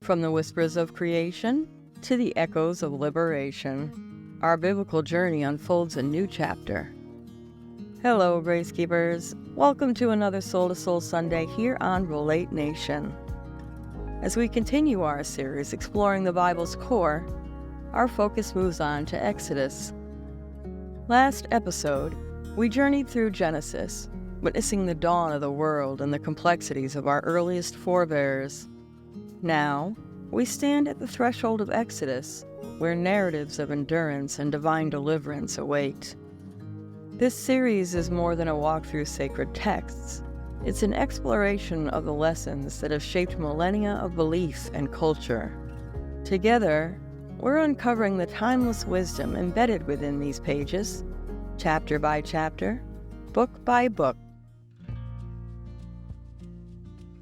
From the whispers of creation to the echoes of liberation, our biblical journey unfolds a new chapter. Hello, Grace Keepers. Welcome to another Soul to Soul Sunday here on Relate Nation. As we continue our series exploring the Bible's core, our focus moves on to Exodus. Last episode, we journeyed through Genesis, witnessing the dawn of the world and the complexities of our earliest forebears. Now, we stand at the threshold of Exodus, where narratives of endurance and divine deliverance await. This series is more than a walk through sacred texts. It's an exploration of the lessons that have shaped millennia of belief and culture. Together, we're uncovering the timeless wisdom embedded within these pages, chapter by chapter, book by book.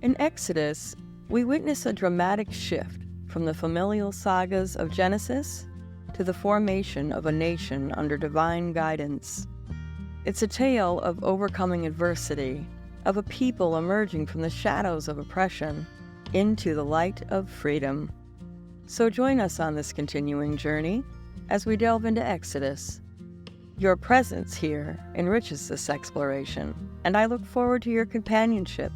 In Exodus, we witness a dramatic shift from the familial sagas of Genesis to the formation of a nation under divine guidance. It's a tale of overcoming adversity, of a people emerging from the shadows of oppression into the light of freedom. So join us on this continuing journey as we delve into Exodus. Your presence here enriches this exploration, and I look forward to your companionship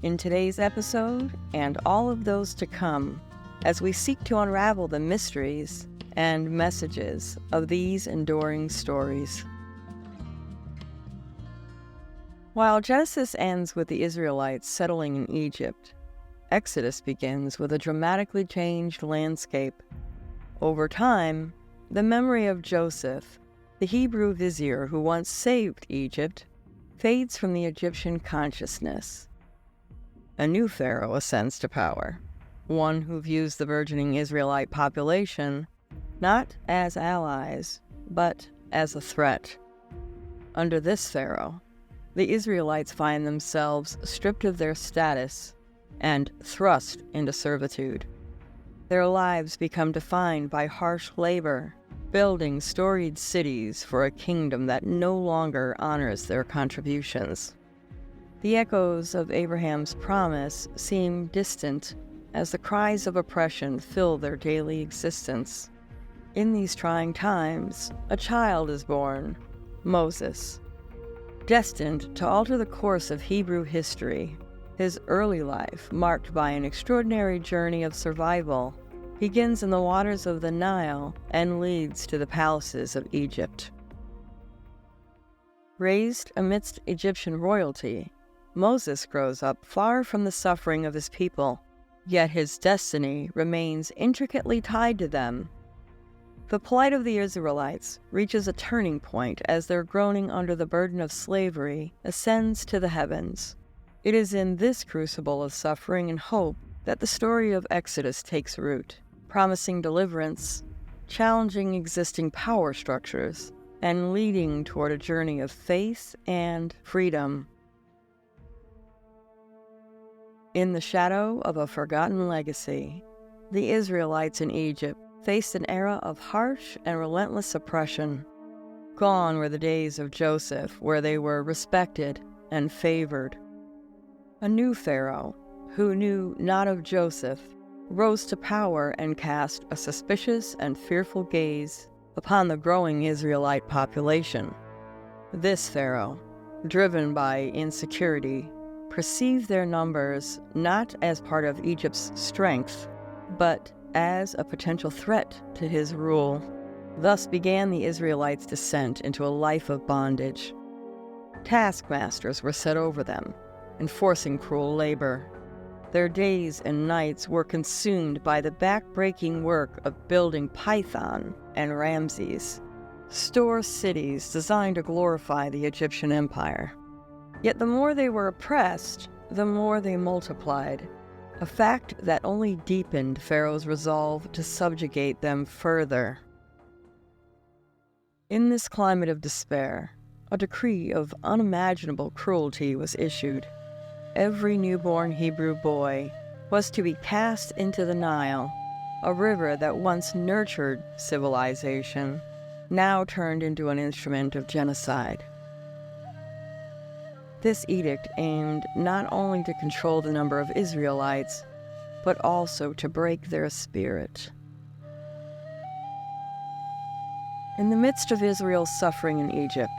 in today's episode and all of those to come as we seek to unravel the mysteries and messages of these enduring stories. While Genesis ends with the Israelites settling in Egypt, Exodus begins with a dramatically changed landscape. Over time, the memory of Joseph, the Hebrew vizier who once saved Egypt, fades from the Egyptian consciousness. A new pharaoh ascends to power, one who views the burgeoning Israelite population not as allies, but as a threat. Under this pharaoh, the Israelites find themselves stripped of their status and thrust into servitude. Their lives become defined by harsh labor, building storied cities for a kingdom that no longer honors their contributions. The echoes of Abraham's promise seem distant as the cries of oppression fill their daily existence. In these trying times, a child is born, Moses. Destined to alter the course of Hebrew history, his early life, marked by an extraordinary journey of survival, begins in the waters of the Nile and leads to the palaces of Egypt. Raised amidst Egyptian royalty, Moses grows up far from the suffering of his people, yet his destiny remains intricately tied to them. The plight of the Israelites reaches a turning point as their groaning under the burden of slavery ascends to the heavens. It is in this crucible of suffering and hope that the story of Exodus takes root, promising deliverance, challenging existing power structures, and leading toward a journey of faith and freedom. In the shadow of a forgotten legacy, the Israelites in Egypt faced an era of harsh and relentless oppression. Gone were the days of Joseph, where they were respected and favored. A new pharaoh, who knew not of Joseph, rose to power and cast a suspicious and fearful gaze upon the growing Israelite population. This pharaoh, driven by insecurity, perceived their numbers not as part of Egypt's strength, but as a potential threat to his rule. Thus began the Israelites' descent into a life of bondage. Taskmasters were set over them, enforcing cruel labor. Their days and nights were consumed by the back-breaking work of building Python and Ramses, store cities designed to glorify the Egyptian empire. Yet the more they were oppressed, the more they multiplied, a fact that only deepened Pharaoh's resolve to subjugate them further. In this climate of despair, a decree of unimaginable cruelty was issued. Every newborn Hebrew boy was to be cast into the Nile, a river that once nurtured civilization, now turned into an instrument of genocide. This edict aimed not only to control the number of Israelites, but also to break their spirit. In the midst of Israel's suffering in Egypt,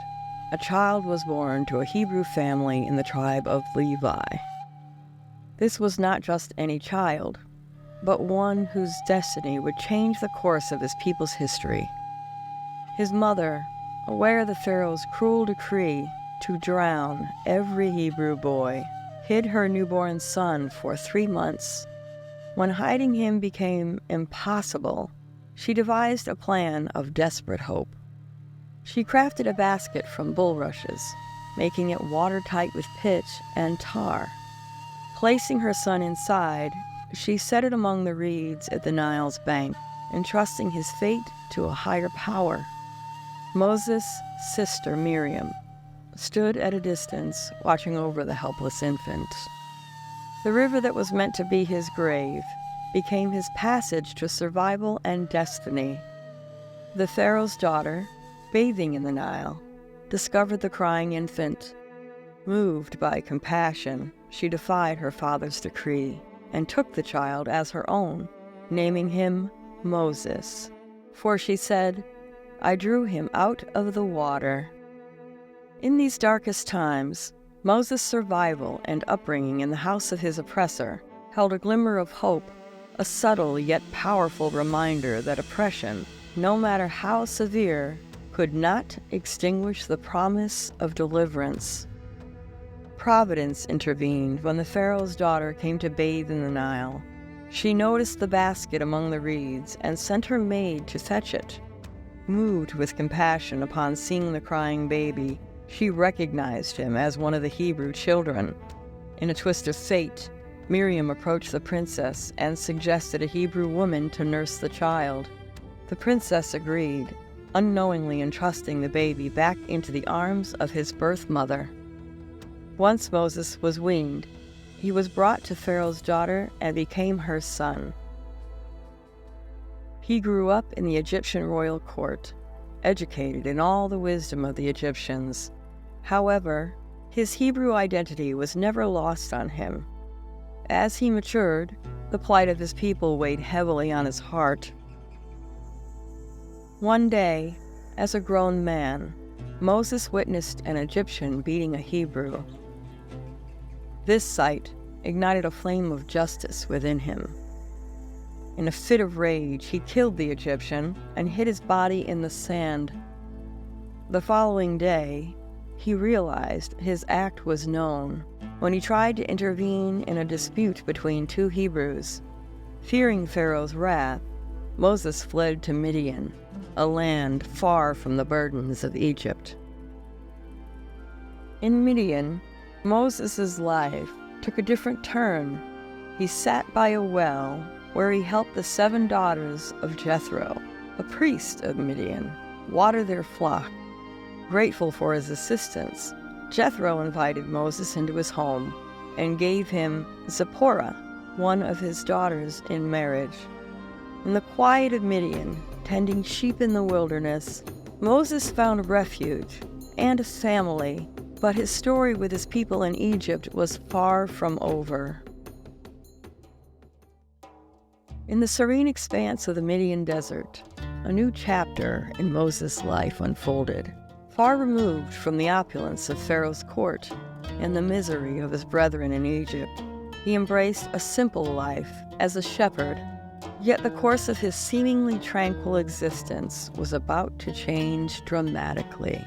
a child was born to a Hebrew family in the tribe of Levi. This was not just any child, but one whose destiny would change the course of his people's history. His mother, aware of the Pharaoh's cruel decree to drown every Hebrew boy, hid her newborn son for 3 months. When hiding him became impossible, she devised a plan of desperate hope. She crafted a basket from bulrushes, making it watertight with pitch and tar. Placing her son inside, she set it among the reeds at the Nile's bank, entrusting his fate to a higher power. Moses' sister Miriam stood at a distance, watching over the helpless infant. The river that was meant to be his grave became his passage to survival and destiny. The Pharaoh's daughter, bathing in the Nile, discovered the crying infant. Moved by compassion, she defied her father's decree and took the child as her own, naming him Moses. For she said, "I drew him out of the water." In these darkest times, Moses' survival and upbringing in the house of his oppressor held a glimmer of hope, a subtle yet powerful reminder that oppression, no matter how severe, could not extinguish the promise of deliverance. Providence intervened when the Pharaoh's daughter came to bathe in the Nile. She noticed the basket among the reeds and sent her maid to fetch it. Moved with compassion upon seeing the crying baby, she recognized him as one of the Hebrew children. In a twist of fate, Miriam approached the princess and suggested a Hebrew woman to nurse the child. The princess agreed, unknowingly entrusting the baby back into the arms of his birth mother. Once Moses was weaned, he was brought to Pharaoh's daughter and became her son. He grew up in the Egyptian royal court, educated in all the wisdom of the Egyptians. However, his Hebrew identity was never lost on him. As he matured, the plight of his people weighed heavily on his heart. One day, as a grown man, Moses witnessed an Egyptian beating a Hebrew. This sight ignited a flame of justice within him. In a fit of rage, he killed the Egyptian and hid his body in the sand. The following day, he realized his act was known when he tried to intervene in a dispute between 2 Hebrews. Fearing Pharaoh's wrath, Moses fled to Midian, a land far from the burdens of Egypt. In Midian, Moses' life took a different turn. He sat by a well where he helped the 7 daughters of Jethro, a priest of Midian, water their flock. Grateful for his assistance, Jethro invited Moses into his home and gave him Zipporah, one of his daughters, in marriage. In the quiet of Midian, tending sheep in the wilderness, Moses found refuge and a family, but his story with his people in Egypt was far from over. In the serene expanse of the Midian desert, a new chapter in Moses' life unfolded. Far removed from the opulence of Pharaoh's court and the misery of his brethren in Egypt, he embraced a simple life as a shepherd. Yet the course of his seemingly tranquil existence was about to change dramatically.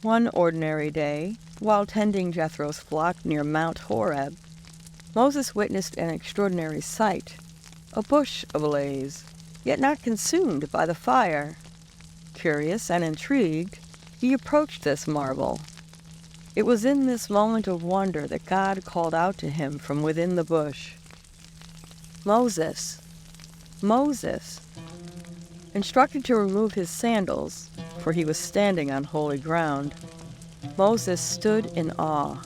One ordinary day, while tending Jethro's flock near Mount Horeb, Moses witnessed an extraordinary sight, a bush ablaze, yet not consumed by the fire. Curious and intrigued, he approached this marvel. It was in this moment of wonder that God called out to him from within the bush, "Moses, Moses." Instructed to remove his sandals, for he was standing on holy ground, Moses stood in awe.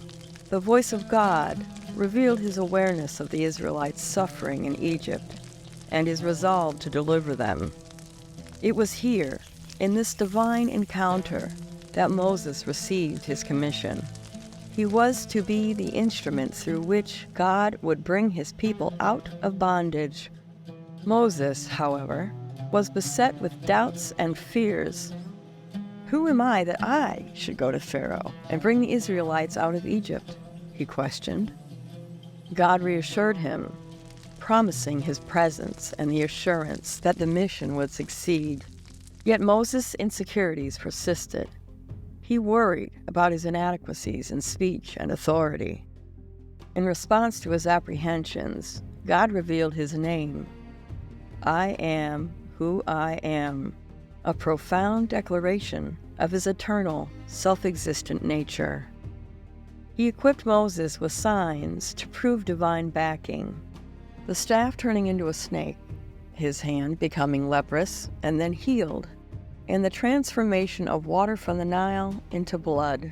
The voice of God revealed his awareness of the Israelites' suffering in Egypt and his resolve to deliver them. It was here, in this divine encounter, that Moses received his commission. He was to be the instrument through which God would bring his people out of bondage. Moses, however, was beset with doubts and fears. "Who am I that I should go to Pharaoh and bring the Israelites out of Egypt?" he questioned. God reassured him, promising his presence and the assurance that the mission would succeed. Yet Moses' insecurities persisted. He worried about his inadequacies in speech and authority. In response to his apprehensions, God revealed his name. "I am who I am," a profound declaration of his eternal, self-existent nature. He equipped Moses with signs to prove divine backing, the staff turning into a snake, his hand becoming leprous and then healed, and the transformation of water from the Nile into blood.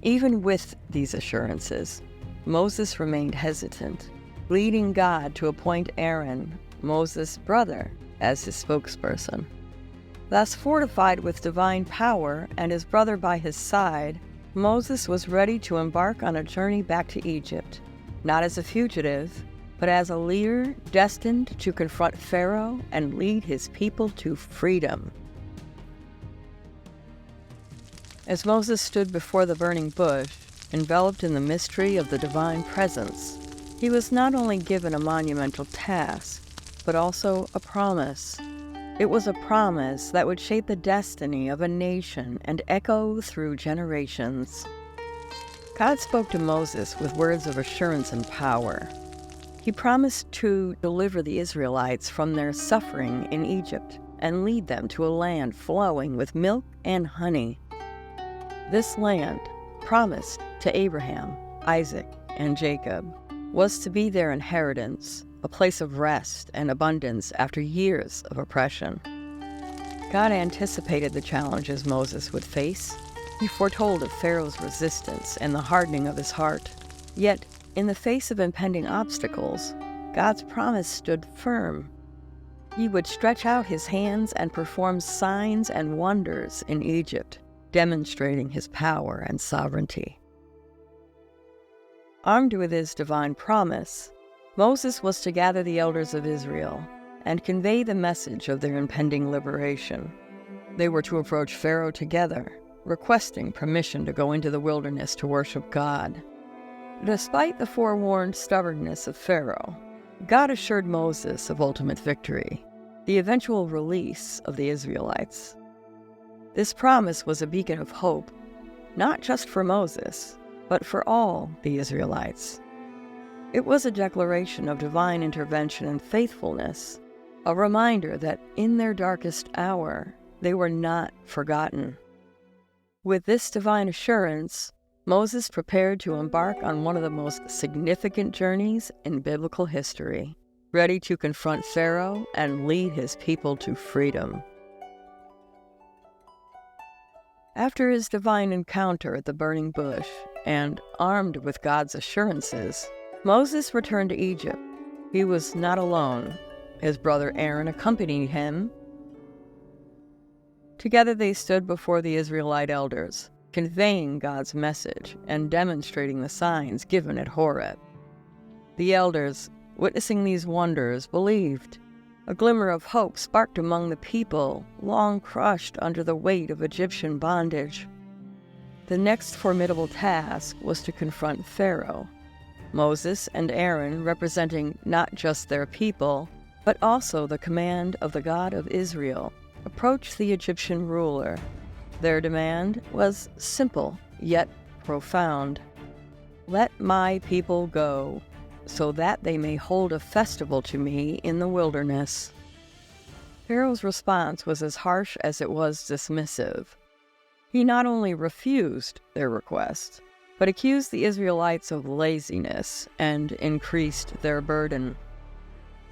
Even with these assurances, Moses remained hesitant, leading God to appoint Aaron, Moses' brother, as his spokesperson. Thus fortified with divine power and his brother by his side, Moses was ready to embark on a journey back to Egypt, not as a fugitive, but as a leader destined to confront Pharaoh and lead his people to freedom. As Moses stood before the burning bush, enveloped in the mystery of the divine presence, he was not only given a monumental task, but also a promise. It was a promise that would shape the destiny of a nation and echo through generations. God spoke to Moses with words of assurance and power. He promised to deliver the Israelites from their suffering in Egypt and lead them to a land flowing with milk and honey. This land, promised to Abraham, Isaac, and Jacob, was to be their inheritance, a place of rest and abundance after years of oppression. God anticipated the challenges Moses would face. He foretold of Pharaoh's resistance and the hardening of his heart. Yet, in the face of impending obstacles, God's promise stood firm. He would stretch out his hands and perform signs and wonders in Egypt, demonstrating his power and sovereignty. Armed with his divine promise, Moses was to gather the elders of Israel and convey the message of their impending liberation. They were to approach Pharaoh together, requesting permission to go into the wilderness to worship God. Despite the forewarned stubbornness of Pharaoh, God assured Moses of ultimate victory, the eventual release of the Israelites. This promise was a beacon of hope, not just for Moses, but for all the Israelites. It was a declaration of divine intervention and faithfulness, a reminder that in their darkest hour, they were not forgotten. With this divine assurance, Moses prepared to embark on one of the most significant journeys in biblical history, ready to confront Pharaoh and lead his people to freedom. After his divine encounter at the burning bush, and armed with God's assurances, Moses returned to Egypt. He was not alone. His brother Aaron accompanied him. Together they stood before the Israelite elders, conveying God's message and demonstrating the signs given at Horeb. The elders, witnessing these wonders, believed. A glimmer of hope sparked among the people, long crushed under the weight of Egyptian bondage. The next formidable task was to confront Pharaoh. Moses and Aaron, representing not just their people, but also the command of the God of Israel, approached the Egyptian ruler. Their demand was simple, yet profound. "Let my people go, so that they may hold a festival to me in the wilderness." Pharaoh's response was as harsh as it was dismissive. He not only refused their request, but accused the Israelites of laziness and increased their burden.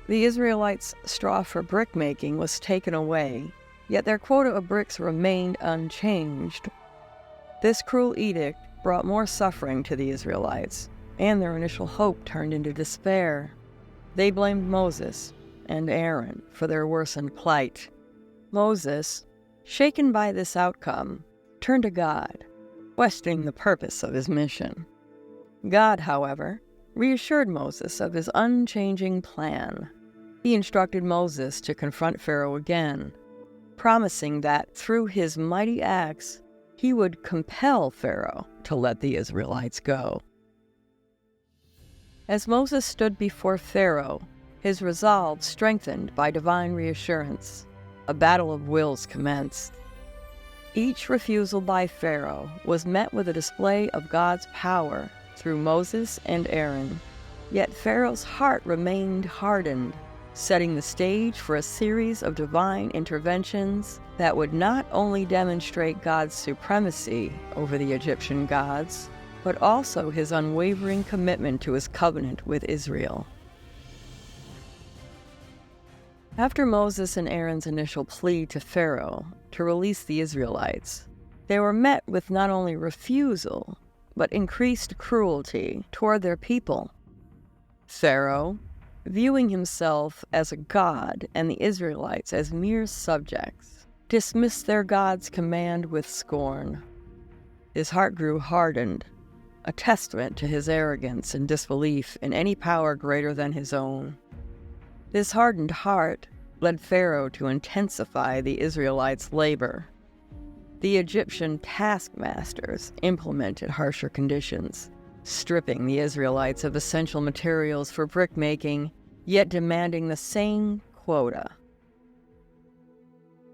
The Israelites' straw for brick-making was taken away, yet their quota of bricks remained unchanged. This cruel edict brought more suffering to the Israelites, and their initial hope turned into despair. They blamed Moses and Aaron for their worsened plight. Moses, shaken by this outcome, turned to God. questioning the purpose of his mission. God, however, reassured Moses of his unchanging plan. He instructed Moses to confront Pharaoh again, promising that through his mighty acts, he would compel Pharaoh to let the Israelites go. As Moses stood before Pharaoh, his resolve strengthened by divine reassurance, a battle of wills commenced. Each refusal by Pharaoh was met with a display of God's power through Moses and Aaron. Yet Pharaoh's heart remained hardened, setting the stage for a series of divine interventions that would not only demonstrate God's supremacy over the Egyptian gods, but also his unwavering commitment to his covenant with Israel. After Moses and Aaron's initial plea to Pharaoh to release the Israelites, they were met with not only refusal, but increased cruelty toward their people. Pharaoh, viewing himself as a god and the Israelites as mere subjects, dismissed their God's command with scorn. His heart grew hardened, a testament to his arrogance and disbelief in any power greater than his own. This hardened heart led Pharaoh to intensify the Israelites' labor. The Egyptian taskmasters implemented harsher conditions, stripping the Israelites of essential materials for brick-making, yet demanding the same quota.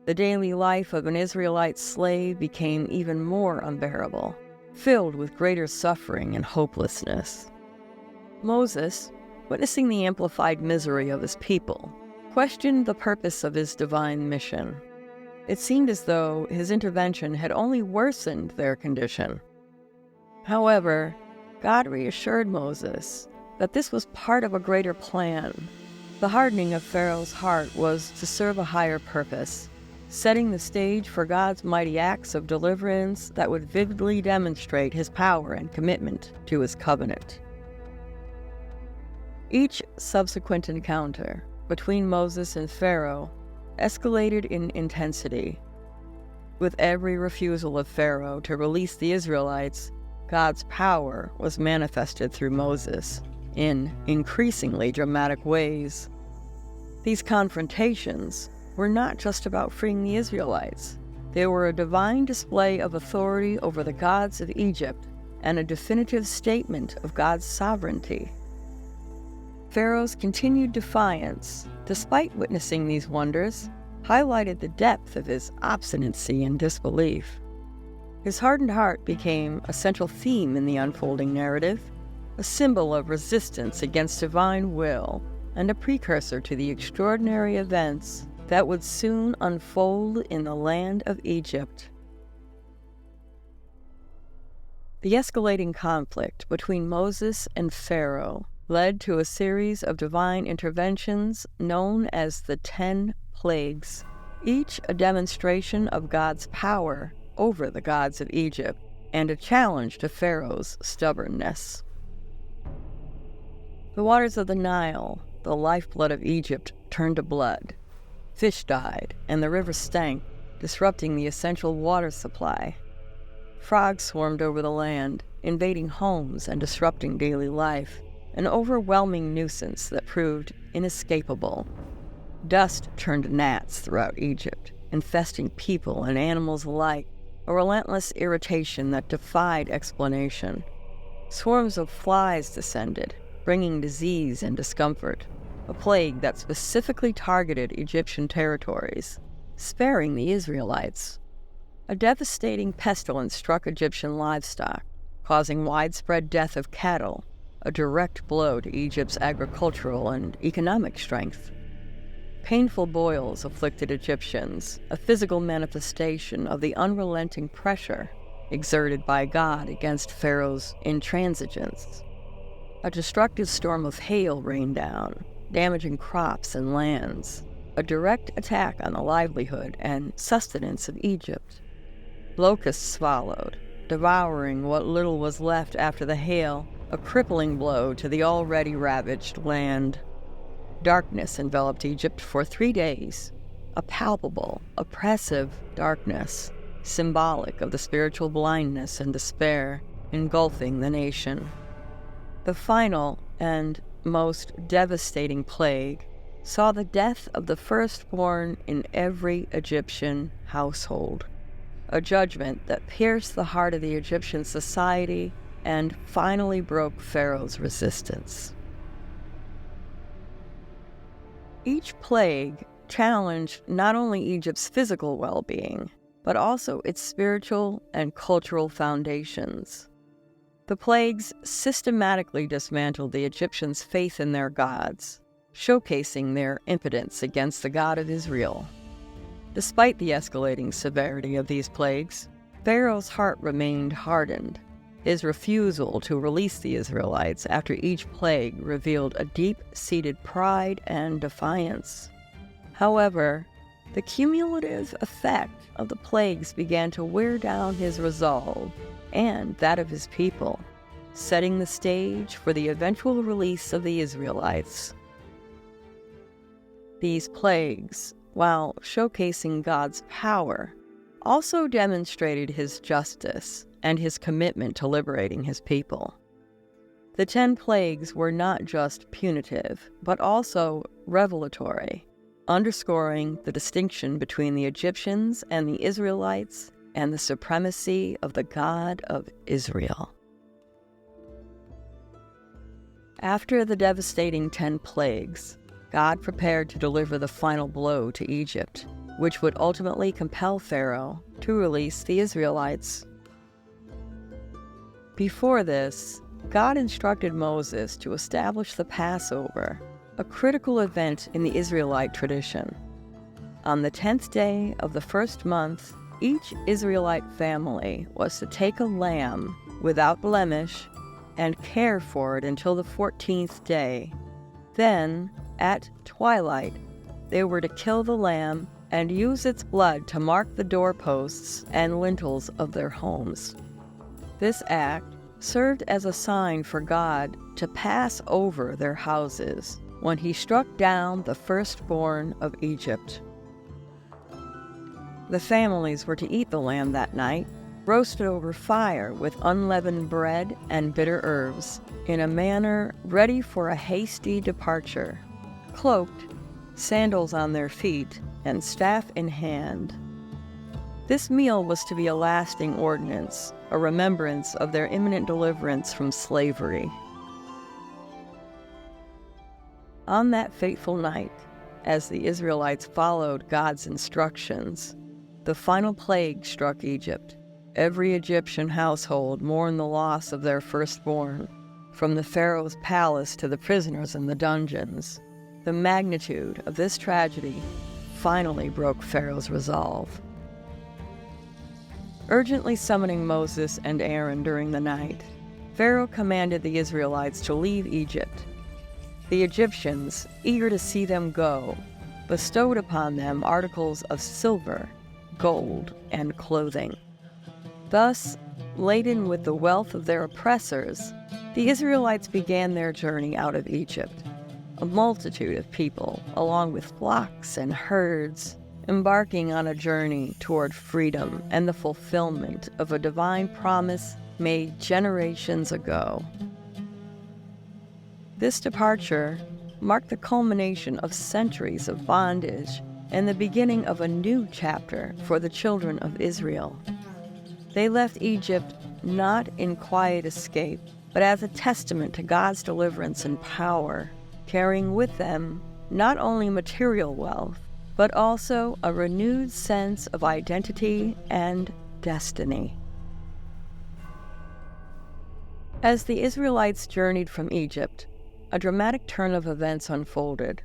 The daily life of an Israelite slave became even more unbearable, filled with greater suffering and hopelessness. Moses, witnessing the amplified misery of his people, questioned the purpose of his divine mission. It seemed as though his intervention had only worsened their condition. However, God reassured Moses that this was part of a greater plan. The hardening of Pharaoh's heart was to serve a higher purpose, setting the stage for God's mighty acts of deliverance that would vividly demonstrate his power and commitment to his covenant. Each subsequent encounter between Moses and Pharaoh escalated in intensity. With every refusal of Pharaoh to release the Israelites, God's power was manifested through Moses in increasingly dramatic ways. These confrontations were not just about freeing the Israelites. They were a divine display of authority over the gods of Egypt and a definitive statement of God's sovereignty. Pharaoh's continued defiance, despite witnessing these wonders, highlighted the depth of his obstinacy and disbelief. His hardened heart became a central theme in the unfolding narrative, a symbol of resistance against divine will, and a precursor to the extraordinary events that would soon unfold in the land of Egypt. The escalating conflict between Moses and Pharaoh led to a series of divine interventions known as the 10 Plagues, each a demonstration of God's power over the gods of Egypt and a challenge to Pharaoh's stubbornness. The waters of the Nile, the lifeblood of Egypt, turned to blood. Fish died, and the river stank, disrupting the essential water supply. Frogs swarmed over the land, invading homes and disrupting daily life, an overwhelming nuisance that proved inescapable. Dust turned to gnats throughout Egypt, infesting people and animals alike, a relentless irritation that defied explanation. Swarms of flies descended, bringing disease and discomfort, a plague that specifically targeted Egyptian territories, sparing the Israelites. A devastating pestilence struck Egyptian livestock, causing widespread death of cattle, a direct blow to Egypt's agricultural and economic strength. Painful boils afflicted Egyptians, a physical manifestation of the unrelenting pressure exerted by God against Pharaoh's intransigence. A destructive storm of hail rained down, damaging crops and lands, a direct attack on the livelihood and sustenance of Egypt. Locusts followed, devouring what little was left after the hail, a crippling blow to the already ravaged land. Darkness enveloped Egypt for 3 days, a palpable, oppressive darkness, symbolic of the spiritual blindness and despair engulfing the nation. The final and most devastating plague saw the death of the firstborn in every Egyptian household, a judgment that pierced the heart of the Egyptian society and finally broke Pharaoh's resistance. Each plague challenged not only Egypt's physical well-being, but also its spiritual and cultural foundations. The plagues systematically dismantled the Egyptians' faith in their gods, showcasing their impotence against the God of Israel. Despite the escalating severity of these plagues, Pharaoh's heart remained hardened. His refusal to release the Israelites after each plague revealed a deep-seated pride and defiance. However, the cumulative effect of the plagues began to wear down his resolve and that of his people, setting the stage for the eventual release of the Israelites. These plagues, while showcasing God's power, also demonstrated his justice and his commitment to liberating his people. The 10 plagues were not just punitive, but also revelatory, underscoring the distinction between the Egyptians and the Israelites and the supremacy of the God of Israel. After the devastating 10 plagues, God prepared to deliver the final blow to Egypt, which would ultimately compel Pharaoh to release the Israelites. Before this, God instructed Moses to establish the Passover, a critical event in the Israelite tradition. On the 10th day of the first month, each Israelite family was to take a lamb without blemish and care for it until the 14th day. Then, at twilight, they were to kill the lamb and use its blood to mark the doorposts and lintels of their homes. This act served as a sign for God to pass over their houses when he struck down the firstborn of Egypt. The families were to eat the lamb that night, roasted over fire with unleavened bread and bitter herbs, in a manner ready for a hasty departure, cloaked, sandals on their feet, and staff in hand. This meal was to be a lasting ordinance, a remembrance of their imminent deliverance from slavery. On that fateful night, as the Israelites followed God's instructions, the final plague struck Egypt. Every Egyptian household mourned the loss of their firstborn, from the Pharaoh's palace to the prisoners in the dungeons. The magnitude of this tragedy finally broke Pharaoh's resolve. Urgently summoning Moses and Aaron during the night, Pharaoh commanded the Israelites to leave Egypt. The Egyptians, eager to see them go, bestowed upon them articles of silver, gold, and clothing. Thus, laden with the wealth of their oppressors, the Israelites began their journey out of Egypt. A multitude of people, along with flocks and herds, embarking on a journey toward freedom and the fulfillment of a divine promise made generations ago. This departure marked the culmination of centuries of bondage and the beginning of a new chapter for the children of Israel. They left Egypt not in quiet escape, but as a testament to God's deliverance and power, carrying with them not only material wealth, but also a renewed sense of identity and destiny. As the Israelites journeyed from Egypt, a dramatic turn of events unfolded.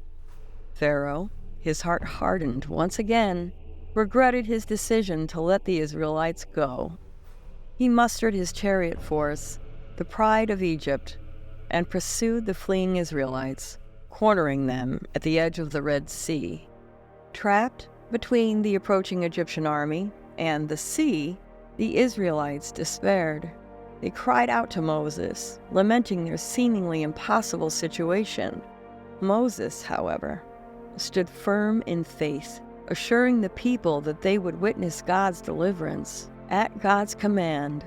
Pharaoh, his heart hardened once again, regretted his decision to let the Israelites go. He mustered his chariot force, the pride of Egypt, and pursued the fleeing Israelites, cornering them at the edge of the Red Sea. Trapped between the approaching Egyptian army and the sea, the Israelites despaired. They cried out to Moses, lamenting their seemingly impossible situation. Moses, however, stood firm in faith, assuring the people that they would witness God's deliverance. At God's command,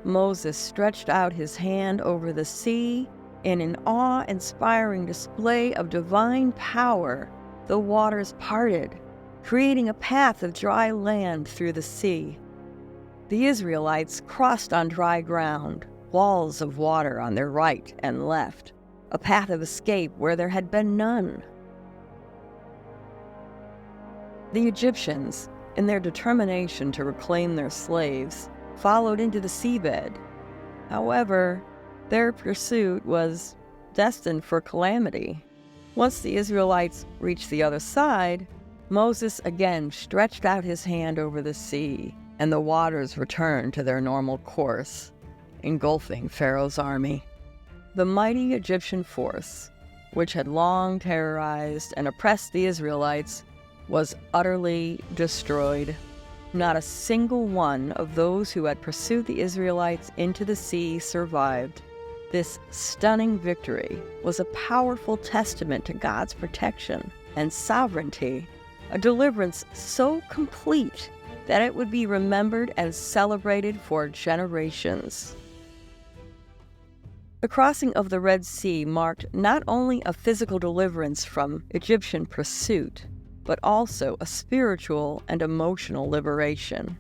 Moses stretched out his hand over the sea. In an awe-inspiring display of divine power, the waters parted, creating a path of dry land through the sea. The Israelites crossed on dry ground, walls of water on their right and left, a path of escape where there had been none. The Egyptians, in their determination to reclaim their slaves, followed into the seabed. However, their pursuit was destined for calamity. Once the Israelites reached the other side, Moses again stretched out his hand over the sea, and the waters returned to their normal course, engulfing Pharaoh's army. The mighty Egyptian force, which had long terrorized and oppressed the Israelites, was utterly destroyed. Not a single one of those who had pursued the Israelites into the sea survived. This stunning victory was a powerful testament to God's protection and sovereignty, a deliverance so complete that it would be remembered and celebrated for generations. The crossing of the Red Sea marked not only a physical deliverance from Egyptian pursuit, but also a spiritual and emotional liberation.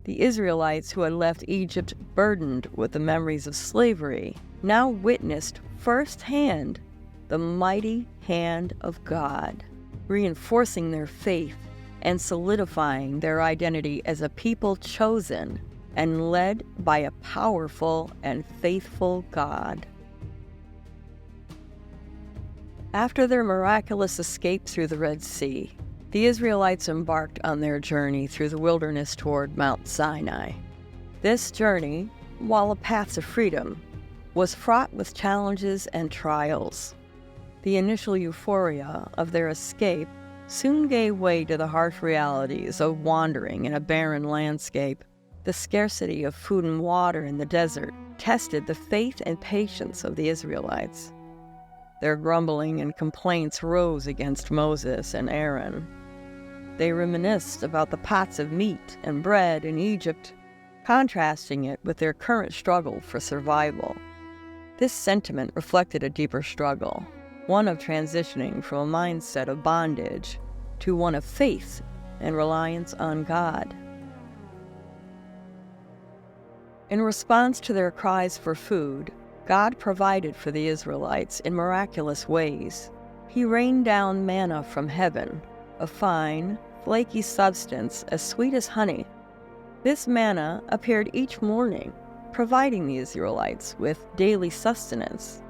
The Israelites who had left Egypt burdened with the memories of slavery now witnessed firsthand the mighty hand of God, reinforcing their faith and solidifying their identity as a people chosen and led by a powerful and faithful God. After their miraculous escape through the Red Sea, the Israelites embarked on their journey through the wilderness toward Mount Sinai. This journey, while a path to freedom, was fraught with challenges and trials. The initial euphoria of their escape soon gave way to the harsh realities of wandering in a barren landscape. The scarcity of food and water in the desert tested the faith and patience of the Israelites. Their grumbling and complaints rose against Moses and Aaron. They reminisced about the pots of meat and bread in Egypt, contrasting it with their current struggle for survival. This sentiment reflected a deeper struggle, one of transitioning from a mindset of bondage to one of faith and reliance on God. In response to their cries for food, God provided for the Israelites in miraculous ways. He rained down manna from heaven, a fine, flaky substance as sweet as honey. This manna appeared each morning, providing the Israelites with daily sustenance.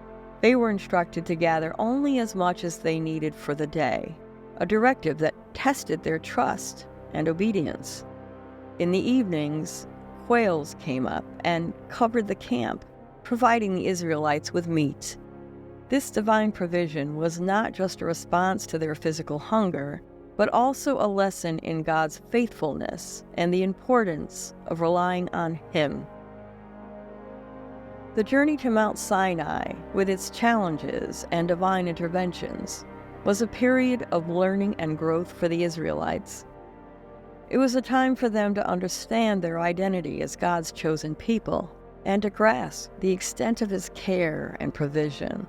They were instructed to gather only as much as they needed for the day, a directive that tested their trust and obedience. In the evenings, quails came up and covered the camp, providing the Israelites with meat. This divine provision was not just a response to their physical hunger, but also a lesson in God's faithfulness and the importance of relying on Him. The journey to Mount Sinai, with its challenges and divine interventions, was a period of learning and growth for the Israelites. It was a time for them to understand their identity as God's chosen people and to grasp the extent of His care and provision.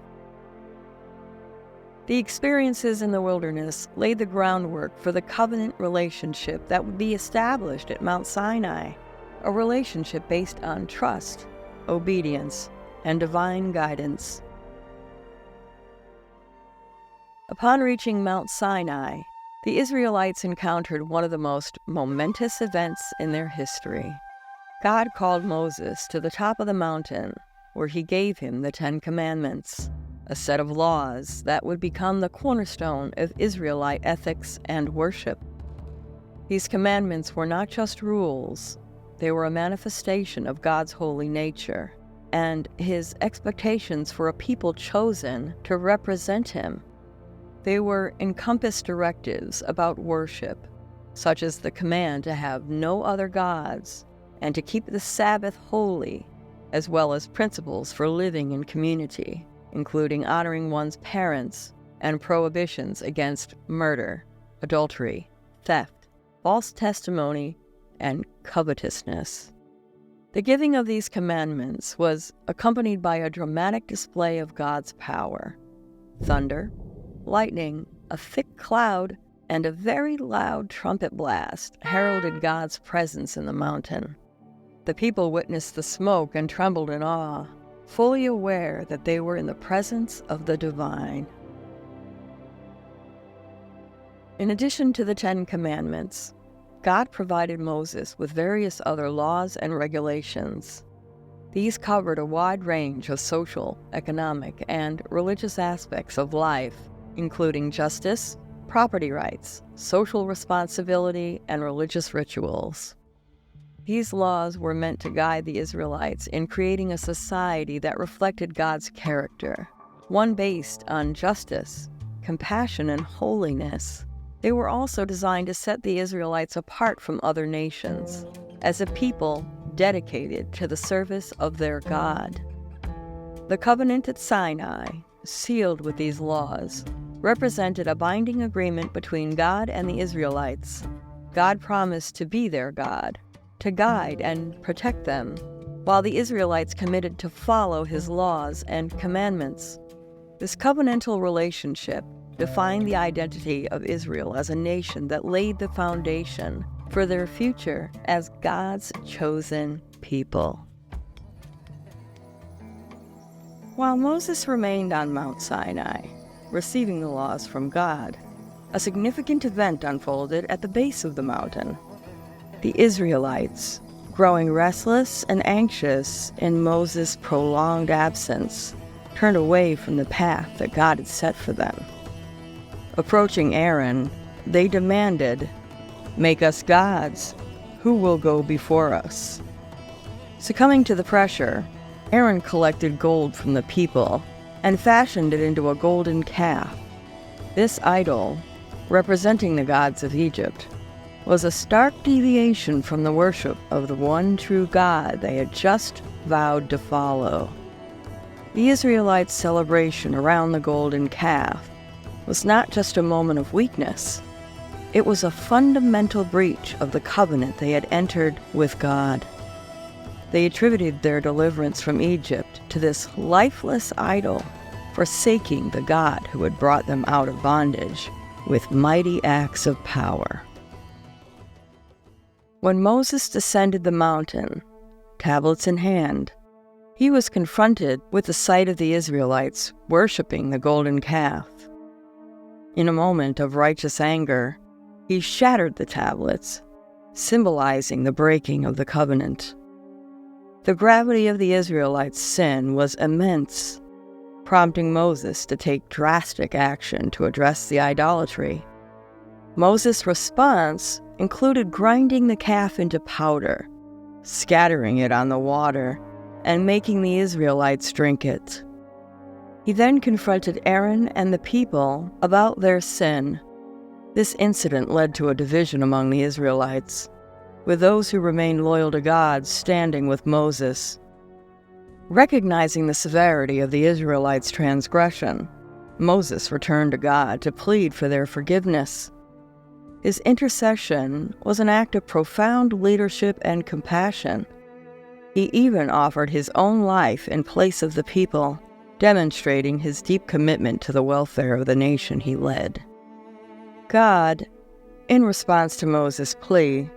The experiences in the wilderness laid the groundwork for the covenant relationship that would be established at Mount Sinai, a relationship based on trust, obedience, and divine guidance. Upon reaching Mount Sinai, the Israelites encountered one of the most momentous events in their history. God called Moses to the top of the mountain, where He gave him the 10 Commandments, a set of laws that would become the cornerstone of Israelite ethics and worship. These commandments were not just rules, they were a manifestation of God's holy nature and His expectations for a people chosen to represent Him. They were encompassed directives about worship, such as the command to have no other gods and to keep the Sabbath holy, as well as principles for living in community, including honoring one's parents and prohibitions against murder, adultery, theft, false testimony, and covetousness. The giving of these commandments was accompanied by a dramatic display of God's power. Thunder, lightning, a thick cloud, and a very loud trumpet blast heralded God's presence in the mountain. The people witnessed the smoke and trembled in awe, fully aware that they were in the presence of the divine. In addition to the 10 Commandments, God provided Moses with various other laws and regulations. These covered a wide range of social, economic, and religious aspects of life, including justice, property rights, social responsibility, and religious rituals. These laws were meant to guide the Israelites in creating a society that reflected God's character, one based on justice, compassion, and holiness. They were also designed to set the Israelites apart from other nations, as a people dedicated to the service of their God. The covenant at Sinai, sealed with these laws, represented a binding agreement between God and the Israelites. God promised to be their God, to guide and protect them, while the Israelites committed to follow his laws and commandments. This covenantal relationship defined the identity of Israel as a nation that laid the foundation for their future as God's chosen people. While Moses remained on Mount Sinai, receiving the laws from God, a significant event unfolded at the base of the mountain. The Israelites, growing restless and anxious in Moses' prolonged absence, turned away from the path that God had set for them. Approaching Aaron, they demanded, "Make us gods. Who will go before us?" Succumbing to the pressure, Aaron collected gold from the people and fashioned it into a golden calf. This idol, representing the gods of Egypt, was a stark deviation from the worship of the one true God they had just vowed to follow. The Israelites' celebration around the golden calf was not just a moment of weakness. It was a fundamental breach of the covenant they had entered with God. They attributed their deliverance from Egypt to this lifeless idol, forsaking the God who had brought them out of bondage with mighty acts of power. When Moses descended the mountain, tablets in hand, he was confronted with the sight of the Israelites worshiping the golden calf. In a moment of righteous anger, he shattered the tablets, symbolizing the breaking of the covenant. The gravity of the Israelites' sin was immense, prompting Moses to take drastic action to address the idolatry. Moses' response included grinding the calf into powder, scattering it on the water, and making the Israelites drink it. He then confronted Aaron and the people about their sin. This incident led to a division among the Israelites, with those who remained loyal to God standing with Moses. Recognizing the severity of the Israelites' transgression, Moses returned to God to plead for their forgiveness. His intercession was an act of profound leadership and compassion. He even offered his own life in place of the people, demonstrating his deep commitment to the welfare of the nation he led. God, in response to Moses' plea,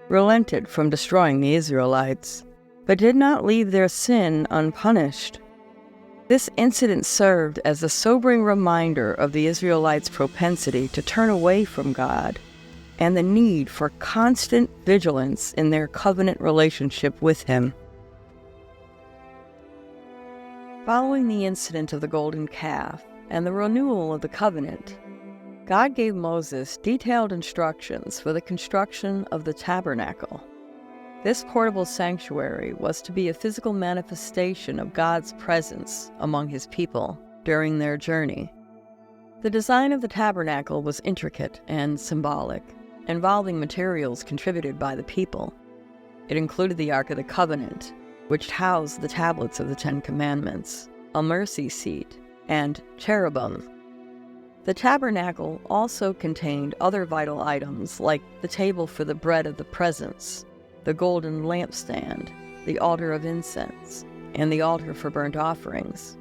relented from destroying the Israelites, but did not leave their sin unpunished. This incident served as a sobering reminder of the Israelites' propensity to turn away from God and the need for constant vigilance in their covenant relationship with Him. Following the incident of the golden calf and the renewal of the covenant, God gave Moses detailed instructions for the construction of the tabernacle. This portable sanctuary was to be a physical manifestation of God's presence among His people during their journey. The design of the tabernacle was intricate and symbolic, involving materials contributed by the people. It included the Ark of the Covenant, which housed the tablets of the 10 Commandments, a mercy seat, and cherubim. The tabernacle also contained other vital items like the table for the bread of the presence, the golden lampstand, the altar of incense, and the altar for burnt offerings.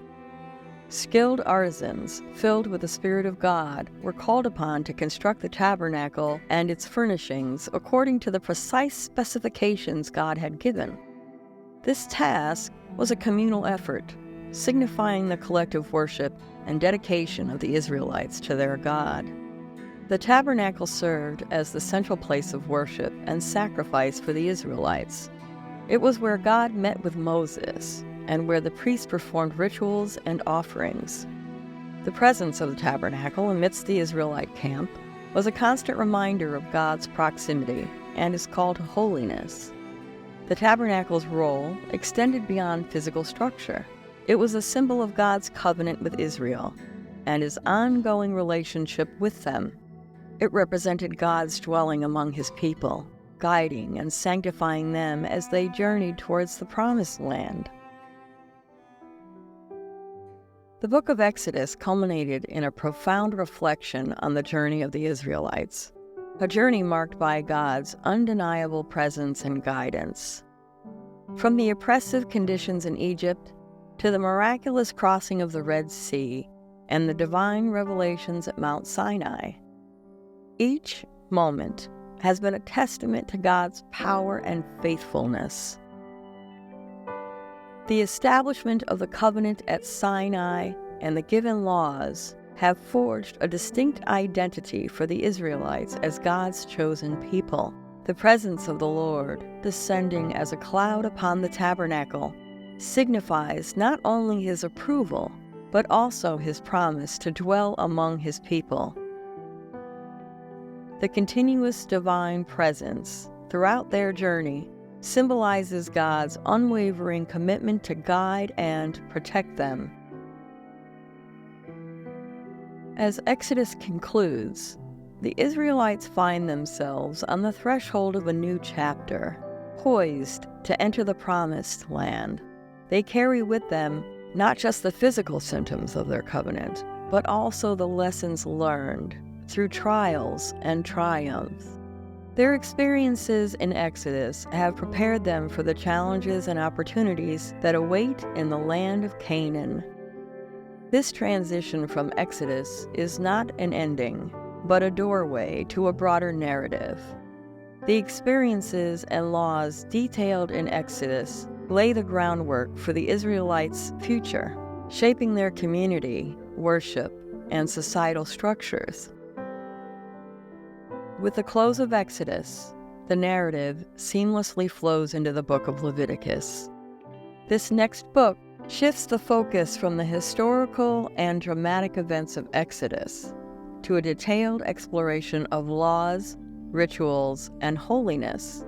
Skilled artisans, filled with the Spirit of God, were called upon to construct the tabernacle and its furnishings according to the precise specifications God had given. This task was a communal effort, signifying the collective worship and dedication of the Israelites to their God. The tabernacle served as the central place of worship and sacrifice for the Israelites. It was where God met with Moses and where the priests performed rituals and offerings. The presence of the tabernacle amidst the Israelite camp was a constant reminder of God's proximity and his call to holiness. The tabernacle's role extended beyond physical structure. It was a symbol of God's covenant with Israel and his ongoing relationship with them. It represented God's dwelling among his people, guiding and sanctifying them as they journeyed towards the Promised Land. The book of Exodus culminated in a profound reflection on the journey of the Israelites, a journey marked by God's undeniable presence and guidance. From the oppressive conditions in Egypt to the miraculous crossing of the Red Sea and the divine revelations at Mount Sinai, each moment has been a testament to God's power and faithfulness. The establishment of the covenant at Sinai and the given laws have forged a distinct identity for the Israelites as God's chosen people. The presence of the Lord, descending as a cloud upon the tabernacle, signifies not only his approval, but also his promise to dwell among his people. The continuous divine presence throughout their journey symbolizes God's unwavering commitment to guide and protect them. As Exodus concludes, the Israelites find themselves on the threshold of a new chapter, poised to enter the Promised Land. They carry with them not just the physical symptoms of their covenant, but also the lessons learned through trials and triumphs. Their experiences in Exodus have prepared them for the challenges and opportunities that await in the land of Canaan. This transition from Exodus is not an ending, but a doorway to a broader narrative. The experiences and laws detailed in Exodus lay the groundwork for the Israelites' future, shaping their community, worship, and societal structures. With the close of Exodus, the narrative seamlessly flows into the book of Leviticus. This next book shifts the focus from the historical and dramatic events of Exodus to a detailed exploration of laws, rituals, and holiness.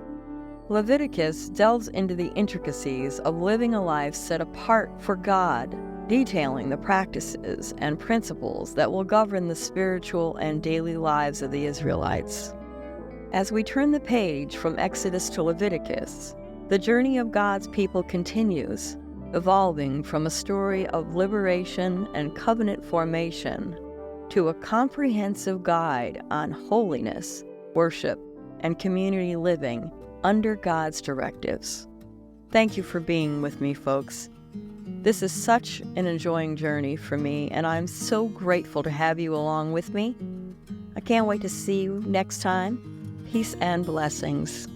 Leviticus delves into the intricacies of living a life set apart for God, detailing the practices and principles that will govern the spiritual and daily lives of the Israelites. As we turn the page from Exodus to Leviticus, the journey of God's people continues, evolving from a story of liberation and covenant formation to a comprehensive guide on holiness, worship, and community living under God's directives. Thank you for being with me, folks. This is such an enjoying journey for me, and I'm so grateful to have you along with me. I can't wait to see you next time. Peace and blessings.